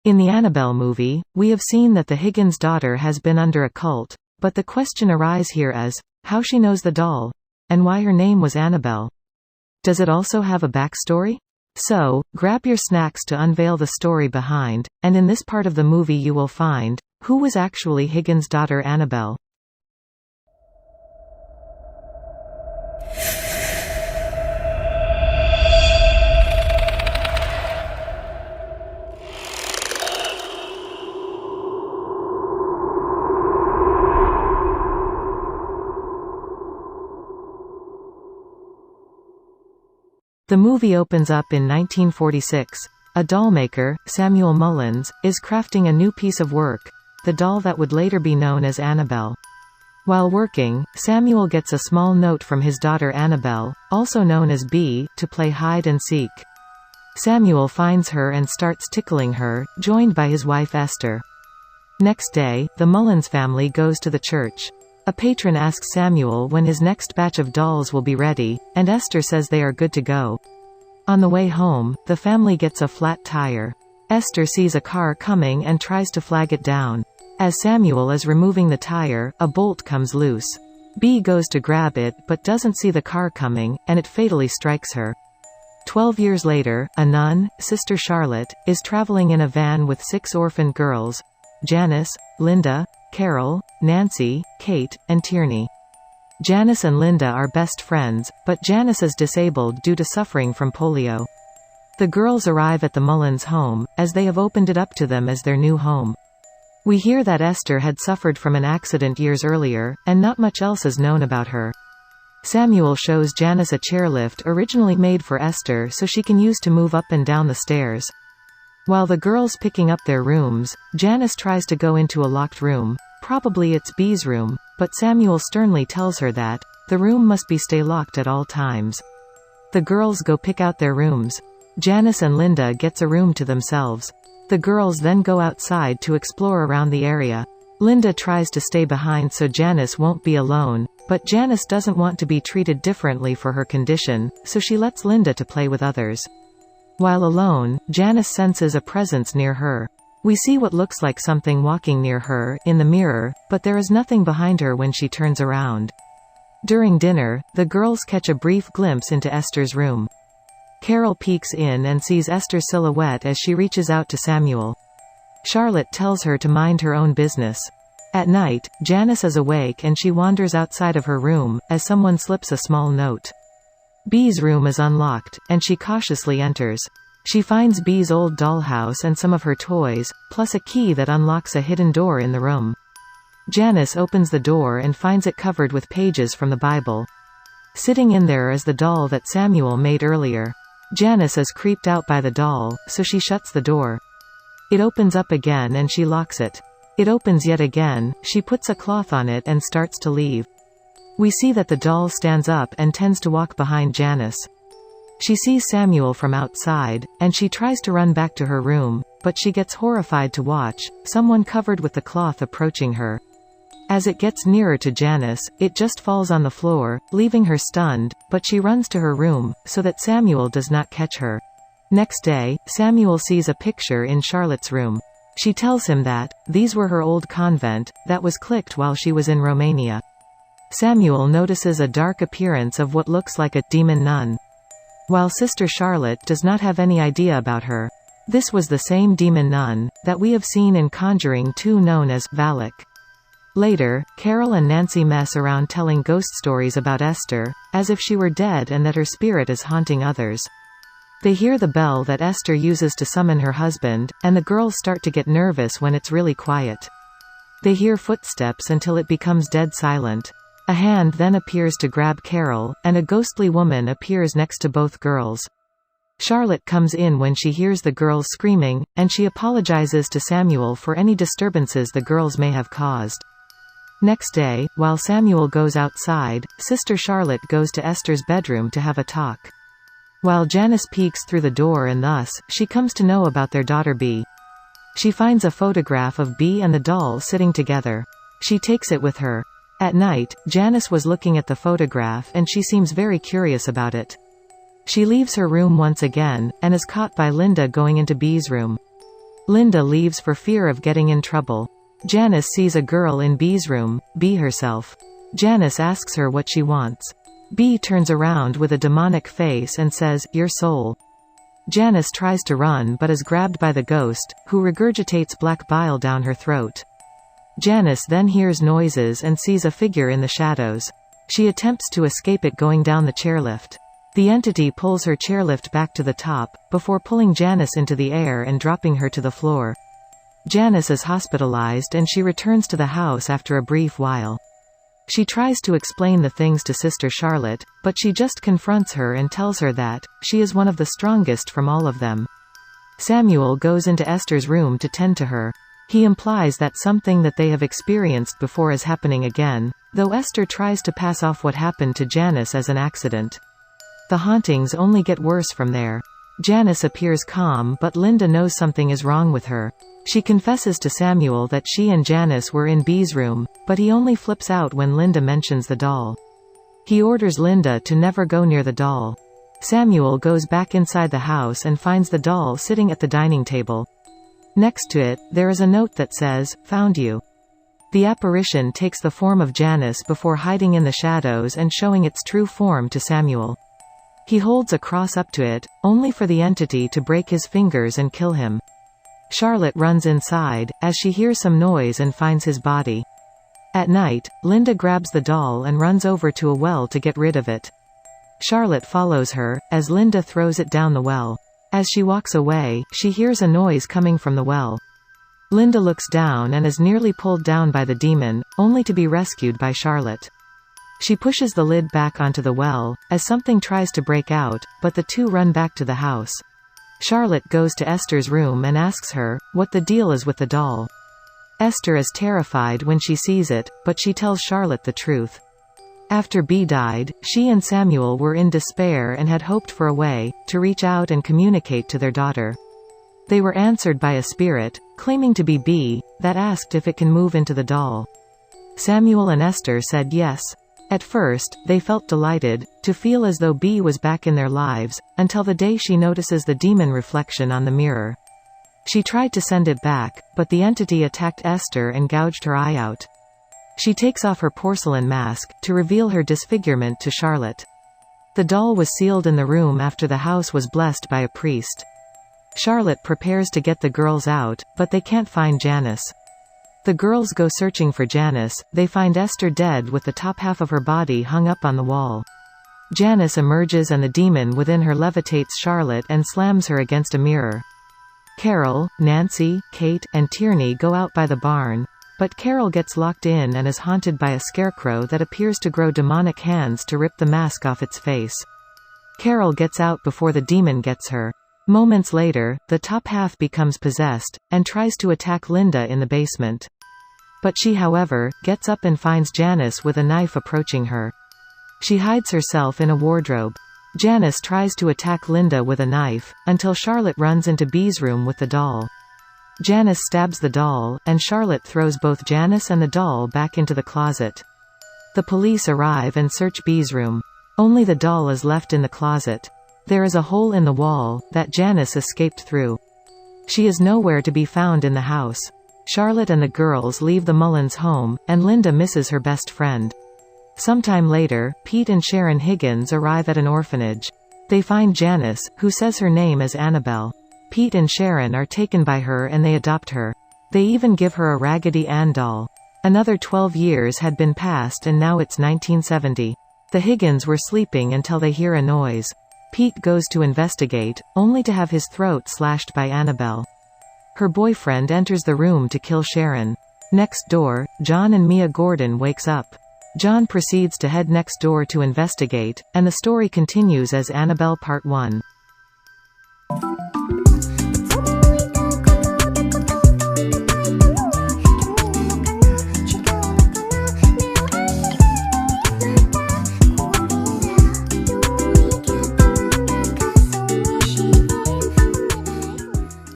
In the Annabelle movie, we have seen that the Higgins daughter has been under a cult, but the question arises here is, how she knows the doll, and why her name was Annabelle. Does it also have a backstory? So, grab your snacks to unveil the story behind, and in this part of the movie you will find, who was actually Higgins' daughter Annabelle. The movie opens up in 1946. A dollmaker, Samuel Mullins, is crafting a new piece of work, the doll that would later be known as Annabelle. While working, Samuel gets a small note from his daughter Annabelle, also known as Bee, to play hide and seek. Samuel finds her and starts tickling her, joined by his wife Esther. Next day, the Mullins family goes to the church. A patron asks Samuel when his next batch of dolls will be ready, and Esther says they are good to go. On the way home, the family gets a flat tire. Esther sees a car coming and tries to flag it down. As Samuel is removing the tire, a bolt comes loose. Bee goes to grab it but doesn't see the car coming, and it fatally strikes her. 12 years later, a nun, Sister Charlotte, is traveling in a van with 6 orphaned girls: Janice, Linda, Carol, Nancy, Kate, and Tierney. Janice and Linda are best friends, but Janice is disabled due to suffering from polio. The girls arrive at the Mullins home, as they have opened it up to them as their new home. We hear that Esther had suffered from an accident years earlier, and not much else is known about her. Samuel shows Janice a chairlift originally made for Esther so she can use to move up and down the stairs. While the girls picking up their rooms, Janice tries to go into a locked room. Probably it's Bee's room, but Samuel sternly tells her that the room must be stay locked at all times. The girls go pick out their rooms. Janice and Linda gets a room to themselves. The girls then go outside to explore around the area. Linda tries to stay behind so Janice won't be alone, but Janice doesn't want to be treated differently for her condition, so she lets Linda to play with others. While alone, Janice senses a presence near her. We see what looks like something walking near her in the mirror, but there is nothing behind her when she turns around. During dinner, the girls catch a brief glimpse into Esther's room. Carol peeks in and sees Esther's silhouette as she reaches out to Samuel. Charlotte tells her to mind her own business. At night, Janice is awake and she wanders outside of her room, as someone slips a small note. Bee's room is unlocked, and she cautiously enters. She finds Bee's old dollhouse and some of her toys, plus a key that unlocks a hidden door in the room. Janice opens the door and finds it covered with pages from the Bible. Sitting in there is the doll that Samuel made earlier. Janice is creeped out by the doll, so she shuts the door. It opens up again and she locks it. It opens yet again, she puts a cloth on it and starts to leave. We see that the doll stands up and tends to walk behind Janice. She sees Samuel from outside, and she tries to run back to her room, but she gets horrified to watch someone covered with the cloth approaching her. As it gets nearer to Janice, it just falls on the floor, leaving her stunned, but she runs to her room, so that Samuel does not catch her. Next day, Samuel sees a picture in Charlotte's room. She tells him that these were her old convent, that was clicked while she was in Romania. Samuel notices a dark appearance of what looks like a demon nun. While Sister Charlotte does not have any idea about her. This was the same demon nun that we have seen in Conjuring 2 known as Valak. Later, Carol and Nancy mess around telling ghost stories about Esther, as if she were dead and that her spirit is haunting others. They hear the bell that Esther uses to summon her husband, and the girls start to get nervous when it's really quiet. They hear footsteps until it becomes dead silent. A hand then appears to grab Carol, and a ghostly woman appears next to both girls. Charlotte comes in when she hears the girls screaming, and she apologizes to Samuel for any disturbances the girls may have caused. Next day, while Samuel goes outside, Sister Charlotte goes to Esther's bedroom to have a talk. While Janice peeks through the door and thus, she comes to know about their daughter Bee. She finds a photograph of Bee and the doll sitting together. She takes it with her. At night, Janice was looking at the photograph and she seems very curious about it. She leaves her room once again, and is caught by Linda going into Bee's room. Linda leaves for fear of getting in trouble. Janice sees a girl in B's room, B herself. Janice asks her what she wants. B turns around with a demonic face and says, "Your soul." Janice tries to run but is grabbed by the ghost, who regurgitates black bile down her throat. Janice then hears noises and sees a figure in the shadows. She attempts to escape it going down the chairlift. The entity pulls her chairlift back to the top, before pulling Janice into the air and dropping her to the floor. Janice is hospitalized and she returns to the house after a brief while. She tries to explain the things to Sister Charlotte, but she just confronts her and tells her that she is one of the strongest from all of them. Samuel goes into Esther's room to tend to her. He implies that something that they have experienced before is happening again, though Esther tries to pass off what happened to Janice as an accident. The hauntings only get worse from there. Janice appears calm but Linda knows something is wrong with her. She confesses to Samuel that she and Janice were in B's room, but he only flips out when Linda mentions the doll. He orders Linda to never go near the doll. Samuel goes back inside the house and finds the doll sitting at the dining table. Next to it, there is a note that says, "Found you." The apparition takes the form of Janice before hiding in the shadows and showing its true form to Samuel. He holds a cross up to it, only for the entity to break his fingers and kill him. Charlotte runs inside, as she hears some noise and finds his body. At night, Linda grabs the doll and runs over to a well to get rid of it. Charlotte follows her, as Linda throws it down the well. As she walks away, she hears a noise coming from the well. Linda looks down and is nearly pulled down by the demon, only to be rescued by Charlotte. She pushes the lid back onto the well, as something tries to break out, but the two run back to the house. Charlotte goes to Esther's room and asks her what the deal is with the doll. Esther is terrified when she sees it, but she tells Charlotte the truth. After B died, she and Samuel were in despair and had hoped for a way to reach out and communicate to their daughter. They were answered by a spirit, claiming to be B, that asked if it can move into the doll. Samuel and Esther said yes. At first, they felt delighted, to feel as though B was back in their lives, until the day she notices the demon reflection on the mirror. She tried to send it back, but the entity attacked Esther and gouged her eye out. She takes off her porcelain mask, to reveal her disfigurement to Charlotte. The doll was sealed in the room after the house was blessed by a priest. Charlotte prepares to get the girls out, but they can't find Janice. The girls go searching for Janice. They find Esther dead with the top half of her body hung up on the wall. Janice emerges and the demon within her levitates Charlotte and slams her against a mirror. Carol, Nancy, Kate, and Tierney go out by the barn, but Carol gets locked in and is haunted by a scarecrow that appears to grow demonic hands to rip the mask off its face. Carol gets out before the demon gets her. Moments later, the top half becomes possessed, and tries to attack Linda in the basement. But she however, gets up and finds Janice with a knife approaching her. She hides herself in a wardrobe. Janice tries to attack Linda with a knife, until Charlotte runs into B's room with the doll. Janice stabs the doll, and Charlotte throws both Janice and the doll back into the closet. The police arrive and search B's room. Only the doll is left in the closet. There is a hole in the wall, that Janice escaped through. She is nowhere to be found in the house. Charlotte and the girls leave the Mullins home, and Linda misses her best friend. Sometime later, Pete and Sharon Higgins arrive at an orphanage. They find Janice, who says her name is Annabelle. Pete and Sharon are taken by her and they adopt her. They even give her a Raggedy Ann doll. Another 12 years had been passed and now it's 1970. The Higgins were sleeping until they hear a noise. Pete goes to investigate, only to have his throat slashed by Annabelle. Her boyfriend enters the room to kill Sharon. Next door, John and Mia Gordon wakes up. John proceeds to head next door to investigate, and the story continues as Annabelle Part 1.